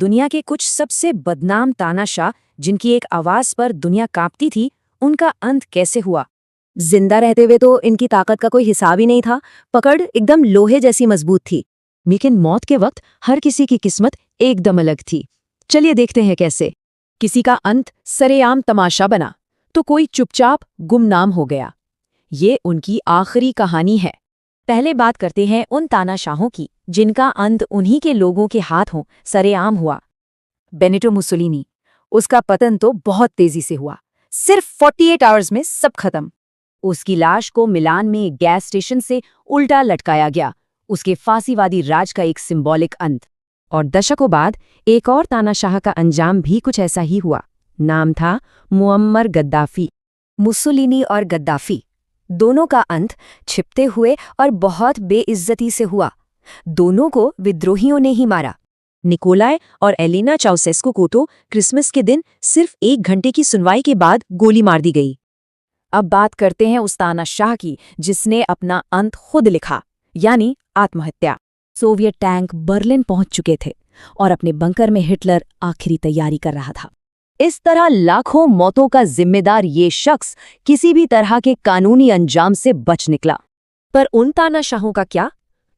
दुनिया के कुछ सबसे बदनाम तानाशाह जिनकी एक आवाज पर दुनिया कांपती थी, उनका अंत कैसे हुआ? जिंदा रहते हुए तो इनकी ताकत का कोई हिसाब ही नहीं था। पकड़ एकदम लोहे जैसी मजबूत थी। लेकिन मौत के वक्त हर किसी की किस्मत एकदम अलग थी। चलिए देखते हैं कैसे। किसी का अंत सरेआम तमाशा बना, तो कोई चुपचाप गुमनाम हो गया। ये उनकी आखिरी कहानी है। पहले बात करते हैं उन तानाशाहों की जिनका अंत उन्हीं के लोगों के हाथों सरेआम हुआ। Benito Mussolini. उसका पतन तो बहुत तेजी से हुआ। सिर्फ 48 आवर्स में सब खत्म। उसकी लाश को मिलान में एक गैस स्टेशन से उल्टा लटकाया गया, उसके फांसीवादी राज का एक सिंबॉलिक अंत। और दशकों बाद एक और तानाशाह का अंजाम भी कुछ ऐसा ही हुआ। नाम था मुअम्मर गद्दाफी। मुसोलिनी और गद्दाफी दोनों का अंत छिपते हुए और बहुत बेइज्जती से हुआ। दोनों को विद्रोहियों ने ही मारा। निकोलाय और एलिना चाउसेस्कू को तो क्रिसमस के दिन सिर्फ 1 घंटे की सुनवाई के बाद गोली मार दी गई। अब बात करते हैं उस तानाशाह की जिसने अपना अंत खुद लिखा, यानी आत्महत्या। सोवियत टैंक बर्लिन पहुंच चुके थे और अपने बंकर में हिटलर आखिरी तैयारी कर रहा था। इस तरह लाखों मौतों का जिम्मेदार ये शख्स किसी भी तरह के कानूनी अंजाम से बच निकला। पर उन तानाशाहों का क्या,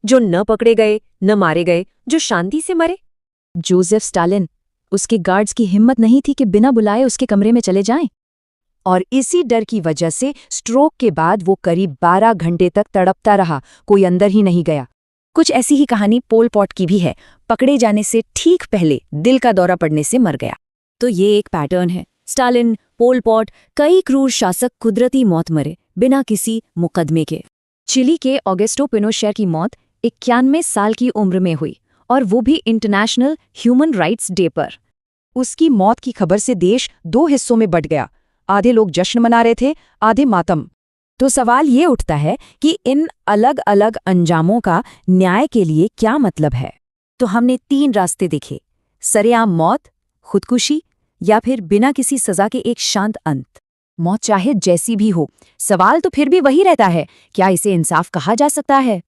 जो न पकड़े गए, न मारे गए, जो शांति से मरे? Joseph Stalin. उसके गार्ड्स की हिम्मत नहीं थी कि बिना बुलाए उसके कमरे में चले जाएं। और इसी डर की वजह से स्ट्रोक के बाद वो करीब 12 घंटे तक तड़पता रहा, कोई अंदर ही नहीं गया। कुछ ऐसी ही कहानी पोल पॉट की भी है। पकड़े जाने से ठीक पहले दिल का दौरा पड़ने से मर गया। तो ये एक पैटर्न है। स्टालिन, पोल पॉट, कई क्रूर शासक कुदरती मौत मरे बिना किसी मुकदमे के। चिली के ऑगस्टो पिनोशेर की मौत 91 साल की उम्र में हुई, और वो भी इंटरनेशनल ह्यूमन राइट्स डे पर। उसकी मौत की खबर से देश 2 हिस्सों में बंट गया। आधे लोग जश्न मना रहे थे, आधे मातम। तो सवाल ये उठता है कि इन अलग अलग अंजामों का न्याय के लिए क्या मतलब है? तो हमने 3 रास्ते देखे: सरेआम मौत, खुदकुशी, या फिर बिना किसी सजा के एक शांत अंत। मौत चाहे जैसी भी हो, सवाल तो फिर भी वही रहता है, क्या इसे इंसाफ कहा जा सकता है?